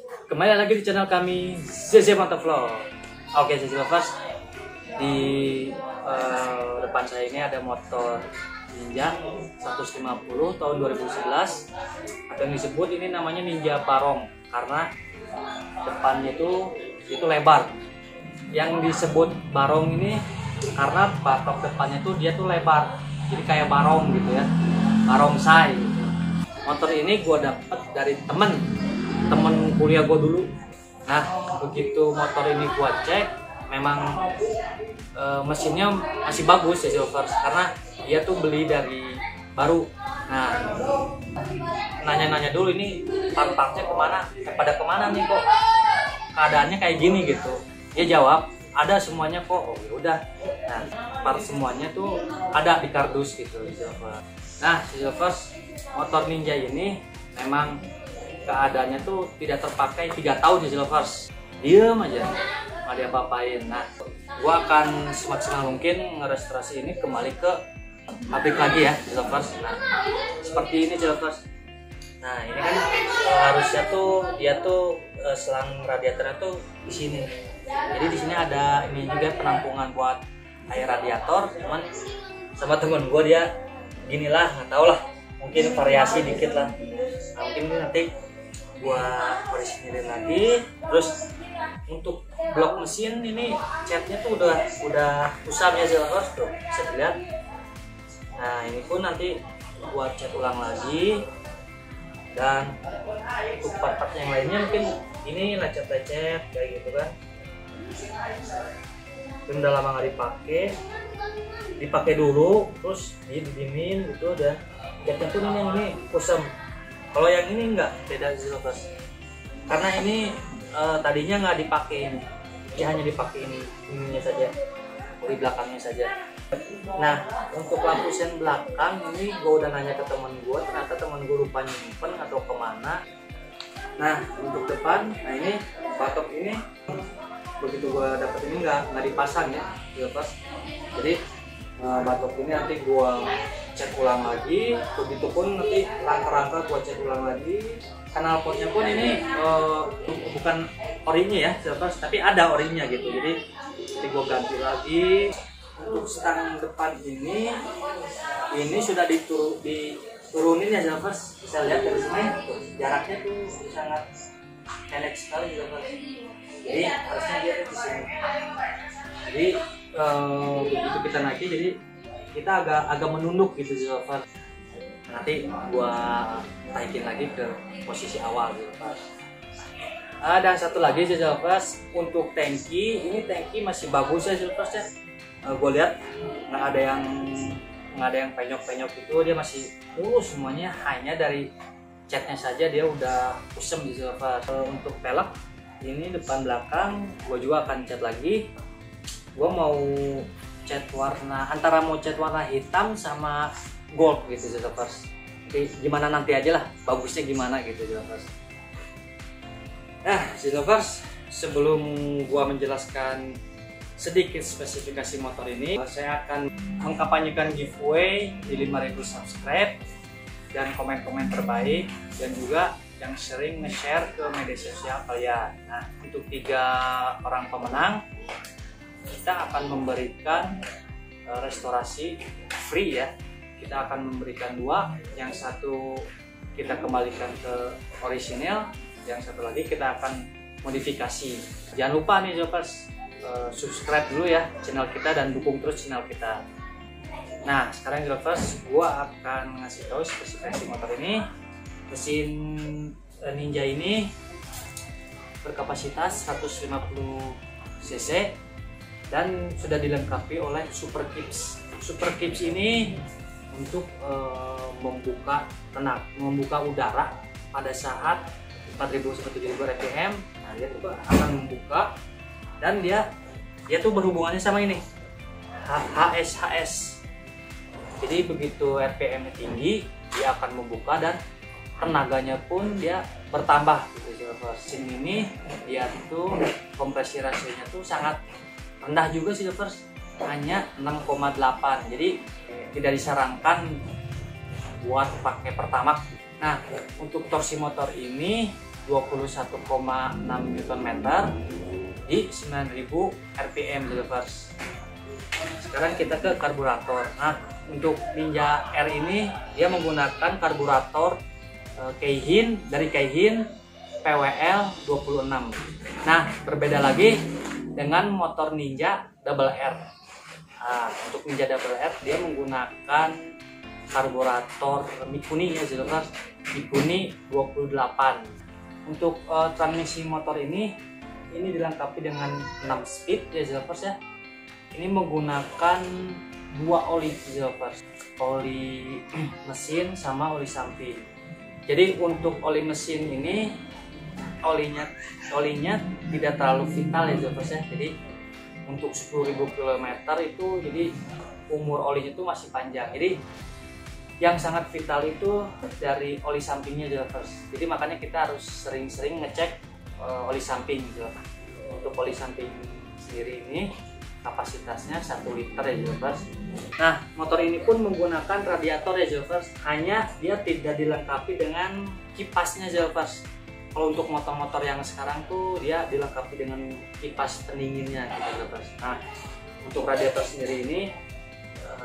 Kembali lagi di channel kami ZZ Motovlog. Oke ZZ Lovers, di depan saya ini ada motor Ninja 150 tahun 2011, atau yang disebut ini namanya Ninja Barong karena depannya itu lebar. Yang disebut Barong ini karena batok depannya dia tuh lebar, jadi kayak barong gitu ya, barongsai gitu. Motor ini gue dapet dari temen kuliah gue dulu. Nah begitu motor ini gue cek, memang mesinnya masih bagus ya Lovers, karena dia tuh beli dari baru. Nah nanya-nanya dulu ini part-partnya kemana nih kok keadaannya kayak gini gitu. Dia jawab ada semuanya kok. Oh udah, nah part semuanya tuh ada di kardus gitu Lovers. Nah Lovers, motor Ninja ini memang keadaannya tuh tidak terpakai 3 tahun ya Lovers. Diem aja, nggak diapa-apain. Nah gua akan semaksimal mungkin ngerestorasi ini kembali ke pabrik lagi ya Lovers. Nah seperti ini Lovers. Nah ini kan harusnya tuh dia tuh selang radiatornya tuh di sini. Jadi di sini ada ini juga penampungan buat air radiator. Cuman sama temen gua dia ginilah, nggak tau lah, mungkin variasi dikit lah. Nah mungkin nanti gua beresin lagi. Terus untuk blok mesin ini catnya tuh udah kusam ya Lovers, tuh bisa dilihat. Nah ini pun nanti gua cat ulang lagi. Dan untuk part-part yang lainnya mungkin ini lecet-lecet kayak gitu kan, itu udah lama nggak dipakai dulu, terus didiemin gitu. Dan catnya pun ini kusam. Kalau yang ini enggak, beda sih Lovers, karena ini tadinya nggak dipakai, dia hanya dipakai ininya saja, di belakangnya saja. Nah untuk lampu sen belakang ini gue udah nanya ke temen gue, ternyata temen gue lupa nyimpen atau kemana. Nah untuk depan, nah ini batok ini begitu gue dapet ini nggak dipasang ya Lovers. Jadi batok ini nanti gue cat ulang lagi, begitupun nanti rangka-rangka gue cat ulang lagi. Knalpotnya pun ini bukan orinya ya Lovers, tapi ada orinya gitu. Jadi nanti gue ganti lagi. Untuk stang depan ini sudah diturunin ya Lovers. Bisa lihat dari sini jaraknya tuh sangat pendek sekali Lovers. Jadi harusnya dia di sini. Jadi begitu kita naiki, jadi kita agak menunduk gitu Lovers. Nanti gua taikin lagi ke posisi awal Lovers. Dan satu lagi Lovers, untuk tangki, ini tangki masih bagus ya Lovers ya. Gue lihat nggak ada yang penyok-penyok itu, dia masih mulus semuanya. Hanya dari catnya saja dia udah kusem gitu Lovers. Untuk pelek ini depan belakang gue juga akan cat lagi. Gue mau cat warna, antara mau cat warna hitam sama gold gitu Lovers. Jadi gimana nanti aja lah, bagusnya gimana gitu Lovers. Nah Lovers, sebelum gue menjelaskan sedikit spesifikasi motor ini, saya akan mengkampanyekan giveaway di 5.000 subscribe dan komen-komen terbaik, dan juga yang sering nge-share ke media sosial kalian. Nah untuk 3 orang pemenang kita akan memberikan restorasi free ya. Kita akan memberikan 2, yang satu kita kembalikan ke orisinil, yang satu lagi kita akan modifikasi. Jangan lupa nih Lovers, subscribe dulu ya channel kita dan dukung terus channel kita. Nah sekarang Lovers, gua akan ngasih tahu spesifikasi motor ini. Mesin Ninja ini berkapasitas 150 cc dan sudah dilengkapi oleh Super Clips. Super Clips ini untuk membuka udara pada saat 4000 sampai 7000 rpm. Nah dia tuh akan membuka, dan dia tuh berhubungannya sama ini HS. Jadi begitu RPM-nya tinggi dia akan membuka, dan tenaganya pun dia bertambah gitu. Mesin ini dia tuh kompresi rasionya tuh sangat rendah juga sih Lovers, hanya 6,8. Jadi tidak disarankan buat pakai Pertamax. Nah untuk torsi motor ini 21,6 Nm di 9000 rpm lovers. Sekarang kita ke karburator. Nah, untuk Ninja R ini dia menggunakan karburator Keihin dari Keihin PWL 26. Nah, berbeda lagi dengan motor Ninja Double R. Nah, untuk Ninja Double R dia menggunakan karburator Mikuni ya lovers, Mikuni 28. Untuk transmisi motor ini dilengkapi dengan 6 speed ya lovers ya. Ini menggunakan 2 oli lovers, oli mesin sama oli samping. Jadi untuk oli mesin ini olinya tidak terlalu vital ya lovers ya. Jadi untuk 10.000 km itu jadi umur olinya itu masih panjang. Jadi yang sangat vital itu dari oli sampingnya lovers. Jadi makanya kita harus sering-sering ngecek oli samping gitu. Untuk oli samping sendiri ini kapasitasnya 1 liter ya lovers. Nah, motor ini pun menggunakan radiator ya lovers. Hanya dia tidak dilengkapi dengan kipasnya lovers. Kalau untuk motor-motor yang sekarang tuh dia dilengkapi dengan kipas pendinginnya gitu lovers. Nah, untuk radiator sendiri ini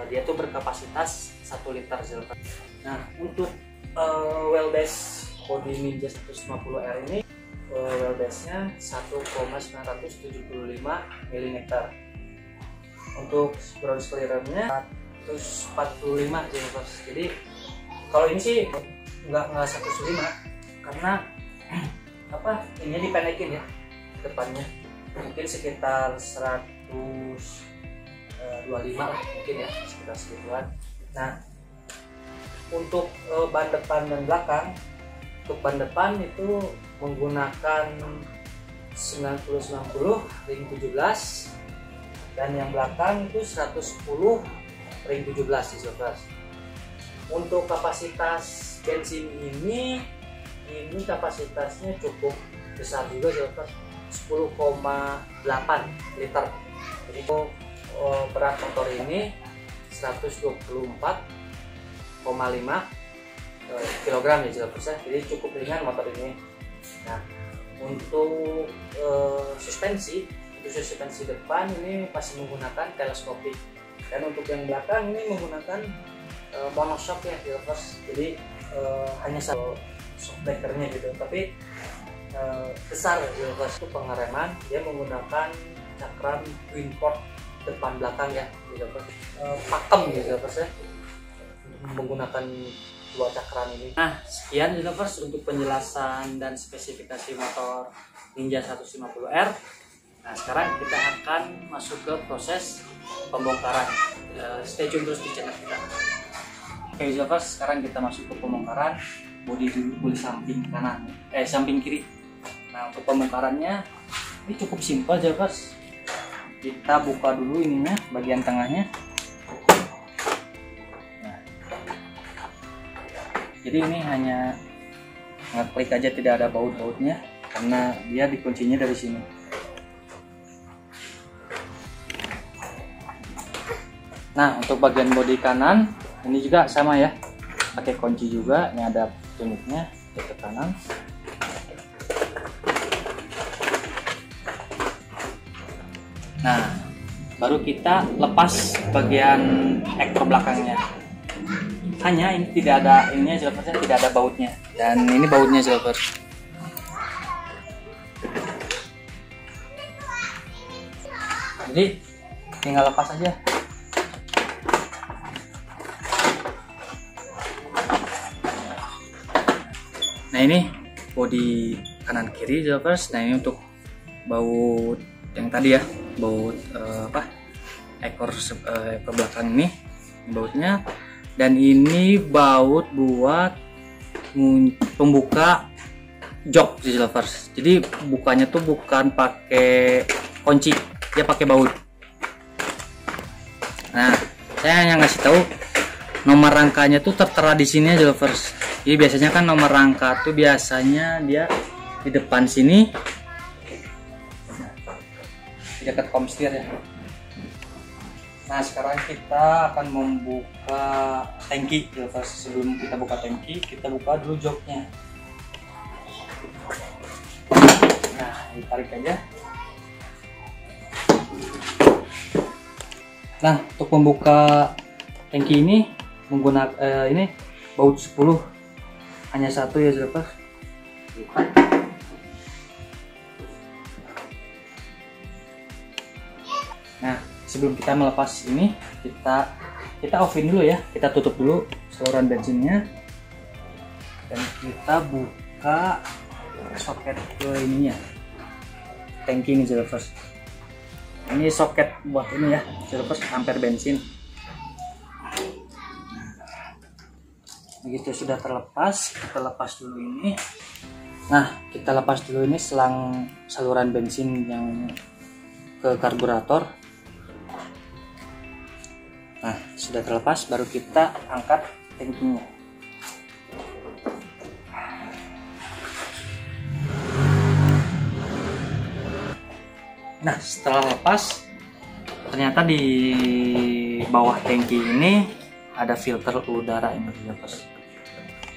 dia tuh berkapasitas 1 liter lovers. Nah, untuk wheelbase body Ninja 150R ini wheelbase-nya 1,975 mm. Untuk spoilernya 145 lovers. Jadi kalau ini sih nggak 105 karena apa, ini dipendekin ya depannya, mungkin sekitar 125 lah mungkin ya, sekitar segituan. Nah, untuk ban depan dan belakang, untuk ban depan itu menggunakan 90-90 ring 17 dan yang belakang itu 110 ring 17 di lovers. Untuk kapasitas bensin ini kapasitasnya cukup besar juga lovers, 10,8 liter. Jadi berat motor ini 124,5 kg ya lovers. Jadi cukup ringan motor ini. Nah, untuk suspensi depan ini masih menggunakan teleskopik, dan untuk yang belakang ini menggunakan monoshock ya lovers. Jadi hanya satu shock breakernya gitu, tapi besar lovers. Untuk pengereman dia menggunakan cakram twin port depan belakang ya lovers, pakem gitu lovers ya, menggunakan 2 cakram ini. Nah, sekian lovers untuk penjelasan dan spesifikasi motor Ninja 150R. Nah, sekarang kita akan masuk ke proses pembongkaran. Stay tune terus di channel kita. Oke lovers, sekarang kita masuk ke pembongkaran bodi samping kanan, samping kiri. Nah, untuk pembongkarannya ini cukup simpel lovers. Kita buka dulu ininya, bagian tengahnya. Nah, jadi ini hanya ngeklik aja, tidak ada baut-bautnya karena dia dikuncinya dari sini. Nah, untuk bagian bodi kanan ini juga sama ya, pakai kunci juga. Ini ada tunjuknya ke kanan. Nah, baru kita lepas bagian ekor belakangnya. Hanya ini tidak ada ininya silver, tidak ada bautnya, dan ini bautnya silver. Jadi tinggal lepas aja. Nah, ini bodi kanan kiri lovers. Nah, ini untuk baut yang tadi ya, baut ekor belakang ini bautnya, dan ini baut buat pembuka jok lovers. Jadi bukanya tuh bukan pakai kunci, dia pakai baut. Nah, saya hanya ngasih tahu nomor rangkanya tuh tertera di sini aja lovers. Jadi biasanya kan nomor rangka tuh biasanya dia di depan sini, di dekat komstir ya. Nah, sekarang kita akan membuka tangki lovers. Sebelum kita buka tangki, kita buka dulu joknya. ditarik aja. Nah, untuk membuka tangki ini menggunakan ini baut 10, hanya satu ya Zilvers. Nah, sebelum kita melepas ini, kita offin dulu ya, kita tutup dulu saluran bensinnya, dan kita buka soket ke ininya, tangki ini Zilvers. Ini soket buat ini ya Zilvers, ampere bensin. Begitu sudah terlepas, kita lepas dulu ini. Nah, kita lepas dulu ini selang saluran bensin yang ke karburator. Nah, sudah terlepas, baru kita angkat tangkinya. Nah, setelah lepas, ternyata di bawah tangki ini ada filter udara ini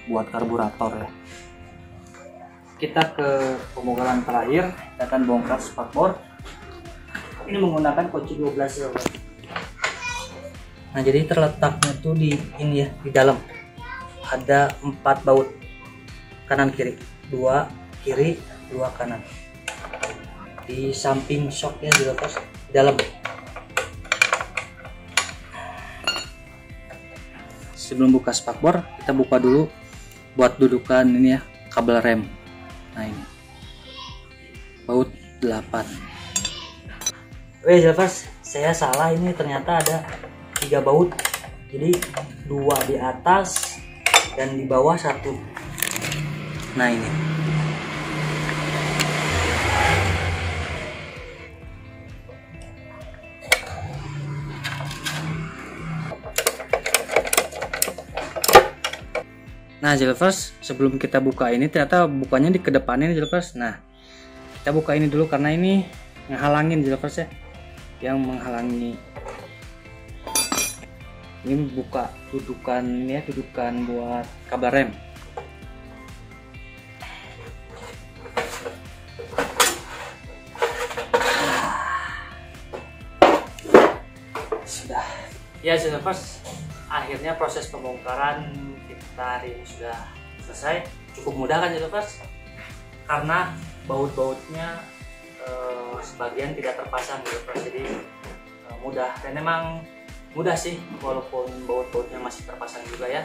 buat karburator ya. Kita ke pembongkaran terakhir, kita akan bongkar spakbor. Ini menggunakan kunci 12 ya. Nah, jadi terletaknya tuh di ini ya, di dalam ada 4 baut kanan kiri, 2 kiri 2 kanan, di samping shocknya di atas di dalam. Sebelum buka spakbor, kita buka dulu buat dudukan ini ya, kabel rem. Nah, ini baut 8. Zilvers, saya salah, ini ternyata ada 3 baut, jadi 2 di atas dan di bawah 1. Nah, ini nah Zilvers, sebelum kita buka ini ternyata bukanya di kedepannya Zilvers. Nah, kita buka ini dulu karena ini ngehalangin Zilvers ya, yang menghalangi. Ini buka dudukan ini ya, dudukan buat kabel rem. Sudah ya Zilvers, akhirnya proses pembongkaran kita hari ini sudah selesai. Cukup mudah kan Zilvers, karena baut-bautnya sebagian tidak terpasang Zilvers, jadi mudah. Dan emang mudah sih, walaupun baut-bautnya masih terpasang juga ya.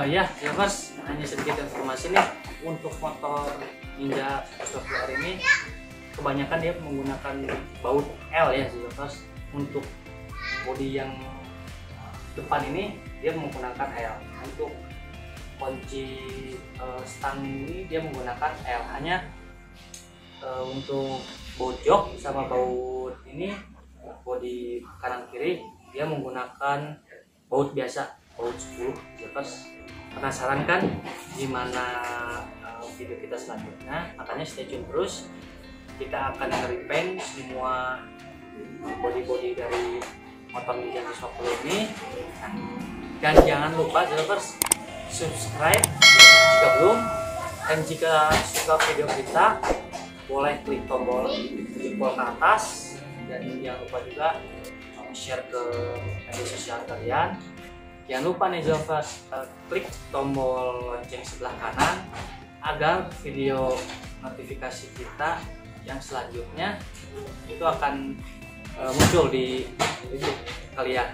Ya Zilvers, hanya sedikit informasi nih untuk motor Ninja 120R ini. Kebanyakan dia menggunakan baut L ya Zilvers. Untuk bodi yang depan ini dia menggunakan L. Untuk kunci stang ini dia menggunakan L. Hanya untuk baut jok sama baut ini, bodi kanan kiri, dia menggunakan baut biasa, baut 10 Zilvers. Penasaran kan gimana video kita selanjutnya? Makanya stay tune terus. Kita akan nge-repaint semua bodi-bodi dari motor Ninja 120 ini. Dan jangan lupa Zilvers, subscribe jika belum, dan jika suka video kita boleh klik tombol jempol ke atas, dan jangan lupa juga share ke media sosial kalian. Jangan lupa nih Zilvers, klik tombol lonceng sebelah kanan agar video notifikasi kita yang selanjutnya itu akan muncul di YouTube kalian.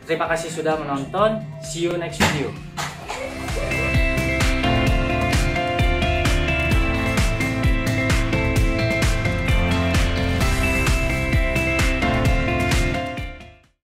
Terima kasih sudah menonton. See you next video.